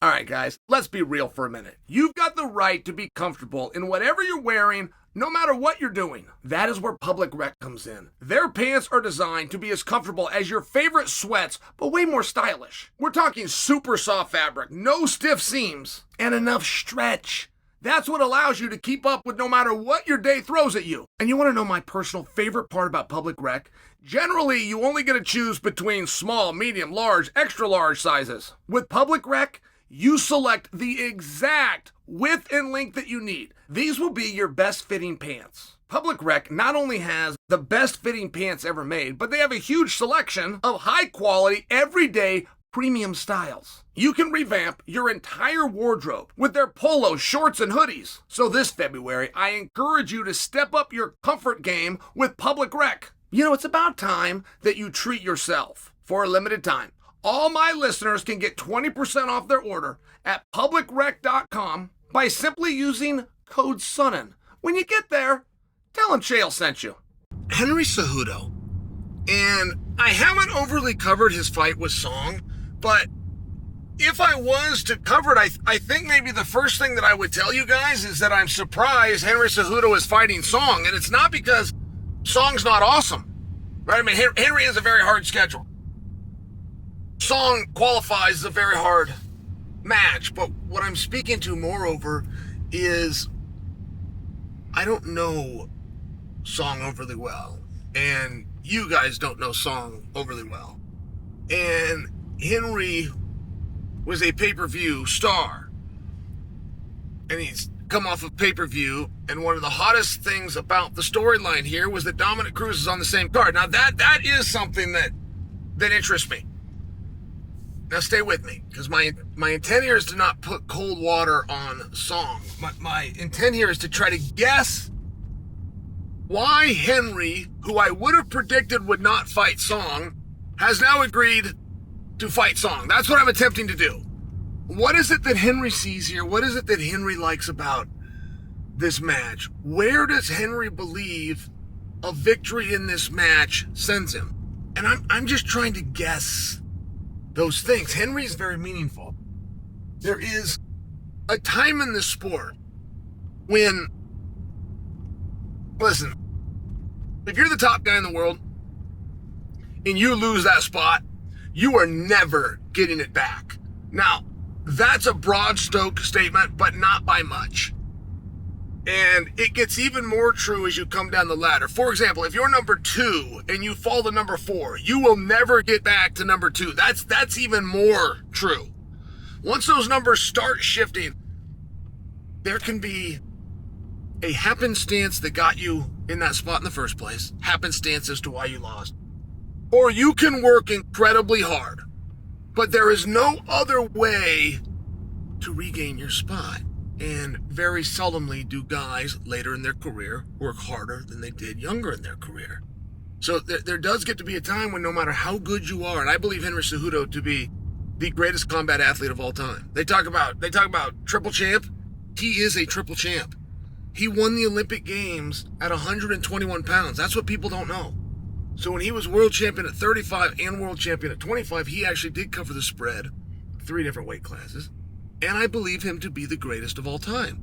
All right, guys, let's be real for a minute. You've got the right to be comfortable in whatever you're wearing, no matter what you're doing. That is where Public Rec comes in. Their pants are designed to be as comfortable as your favorite sweats, but way more stylish. We're talking super soft fabric, no stiff seams, and enough stretch. That's what allows you to keep up with no matter what your day throws at you. And you want to know my personal favorite part about Public Rec? Generally, you only get to choose between small, medium, large, extra large sizes. With Public Rec, you select the exact width and length that you need. These will be your best fitting pants. Public Rec not only has the best fitting pants ever made, but they have a huge selection of high quality, everyday, premium styles. You can revamp your entire wardrobe with their polos, shorts, and hoodies. So this February, I encourage you to step up your comfort game with Public Rec. You know, it's about time that you treat yourself. For a limited time, all my listeners can get 20% off their order at publicrec.com by simply using code Sonnen. When you get there, tell them Chael sent you. Henry Cejudo. And I haven't overly covered his fight with Song, but if I was to cover it, I think maybe the first thing that I would tell you guys is that I'm surprised Henry Cejudo is fighting Song. And it's not because Song's not awesome, right? I mean, Henry has a very hard schedule. Song qualifies as a very hard match, but what I'm speaking to moreover is I don't know Song overly well, and you guys don't know Song overly well. And Henry was a pay-per-view star, and he's come off of pay-per-view, and one of the hottest things about the storyline here was that Dominic Cruz is on the same card. Now that is something that interests me. Now stay with me, because my intent here is to not put cold water on Song. My intent here is to try to guess why Henry, who I would have predicted would not fight Song, has now agreed to fight Song. That's what I'm attempting to do. What is it that Henry sees here? What is it that Henry likes about this match? Where does Henry believe a victory in this match sends him? And I'm just trying to guess those things. Henry is very meaningful. There is a time in this sport when, listen, if you're the top guy in the world and you lose that spot, you are never getting it back. Now, that's a broad stroke statement, but not by much. And it gets even more true as you come down the ladder. For example, if you're number 2 and you fall to number 4, you will never get back to number 2. That's even more true. Once those numbers start shifting, there can be a happenstance that got you in that spot in the first place, happenstance as to why you lost. Or you can work incredibly hard, but there is no other way to regain your spot. And very seldomly do guys later in their career work harder than they did younger in their career. So there does get to be a time when no matter how good you are, and I believe Henry Cejudo to be the greatest combat athlete of all time. They talk about triple champ. He is a triple champ. He won the Olympic Games at 121 pounds. That's what people don't know. So when he was world champion at 35 and world champion at 25, he actually did cover the spread, 3 different weight classes. And I believe him to be the greatest of all time.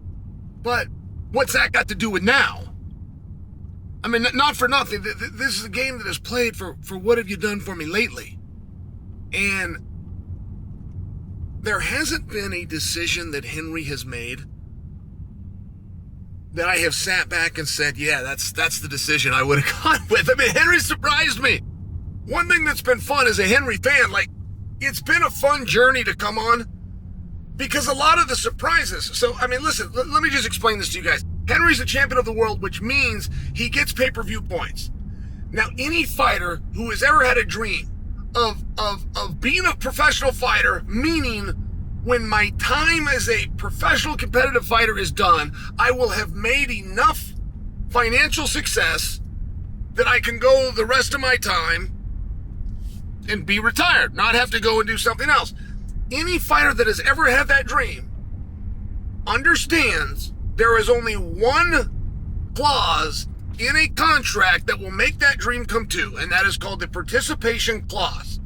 But what's that got to do with now? I mean, not for nothing. This is a game that is played for what have you done for me lately? And there hasn't been a decision that Henry has made that I have sat back and said, yeah, that's the decision I would have gone with. I mean, Henry surprised me. One thing that's been fun as a Henry fan, like, it's been a fun journey to come on. Because a lot of the surprises, so, I mean, listen, let me just explain this to you guys. Henry's the champion of the world, which means he gets pay-per-view points. Now, any fighter who has ever had a dream of being a professional fighter, meaning when my time as a professional competitive fighter is done, I will have made enough financial success that I can go the rest of my time and be retired, not have to go and do something else. Any fighter that has ever had that dream understands there is only one clause in a contract that will make that dream come true, and that is called the participation clause.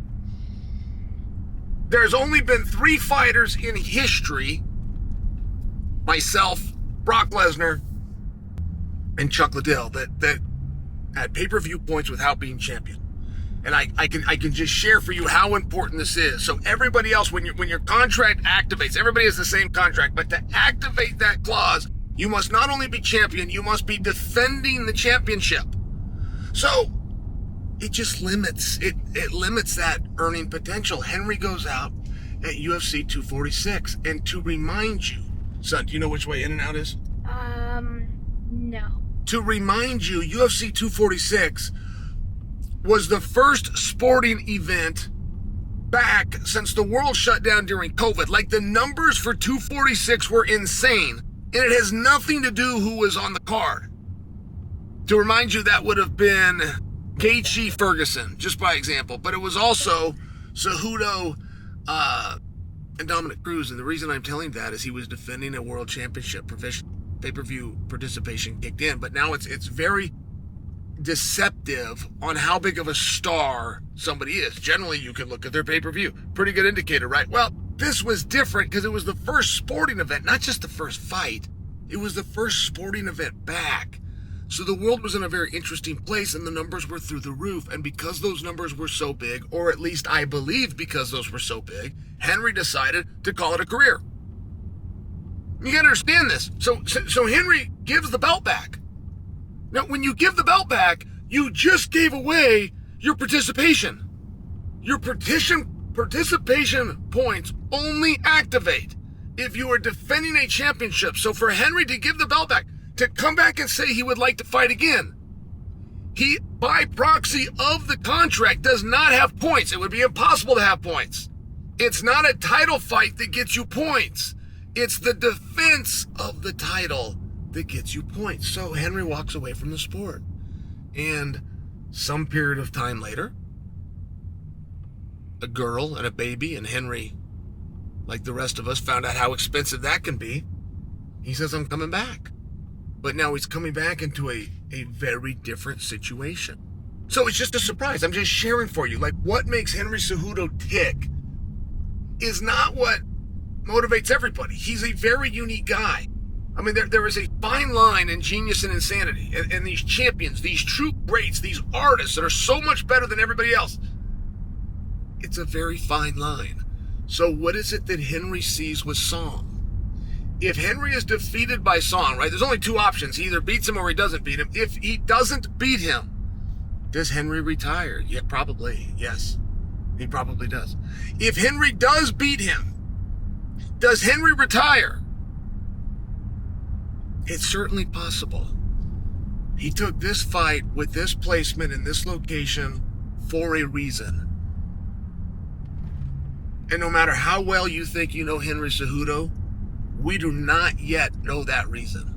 There's only been 3 fighters in history, myself, Brock Lesnar, and Chuck Liddell, that had pay-per-view points without being champion. And I can just share for you how important this is. So everybody else, when your contract activates, everybody has the same contract, but to activate that clause, you must not only be champion, you must be defending the championship. So it just limits that earning potential. Henry goes out at UFC 246, and to remind you, son, do you know which way in and out is? No. To remind you, UFC 246 was the first sporting event back since the world shut down during COVID. Like, the numbers for 246 were insane, and it has nothing to do who was on the card. To remind you, that would have been Gaethje Ferguson, just by example, but it was also Cejudo and Dominic Cruz. And the reason I'm telling that is he was defending a world championship. Pay-per-view participation kicked in, but now it's very deceptive on how big of a star somebody is. Generally, you can look at their pay-per-view. Pretty good indicator, right? Well, this was different because it was the first sporting event, not just the first fight. It was the first sporting event back. So the world was in a very interesting place, and the numbers were through the roof. And because those numbers were so big, or at least I believe because those were so big, Henry decided to call it a career. You gotta understand this. So Henry gives the belt back. Now, when you give the belt back, you just gave away your participation. Your participation points only activate if you are defending a championship. So for Henry to give the belt back, to come back and say he would like to fight again, he, by proxy of the contract, does not have points. It would be impossible to have points. It's not a title fight that gets you points. It's the defense of the title that gets you points. So Henry walks away from the sport. And some period of time later, a girl and a baby, and Henry, like the rest of us, found out how expensive that can be. He says, I'm coming back. But now he's coming back into a very different situation. So it's just a surprise. I'm just sharing for you. Like, what makes Henry Cejudo tick is not what motivates everybody. He's a very unique guy. I mean, there is a fine line in genius and insanity. And these champions, these true greats, these artists that are so much better than everybody else, it's a very fine line. So what is it that Henry sees with Song? If Henry is defeated by Song, right, there's only 2 options. He either beats him or he doesn't beat him. If he doesn't beat him, does Henry retire? Yeah, probably. Yes, he probably does. If Henry does beat him, does Henry retire? It's certainly possible. He took this fight with this placement in this location for a reason. And no matter how well you think you know Henry Cejudo, we do not yet know that reason.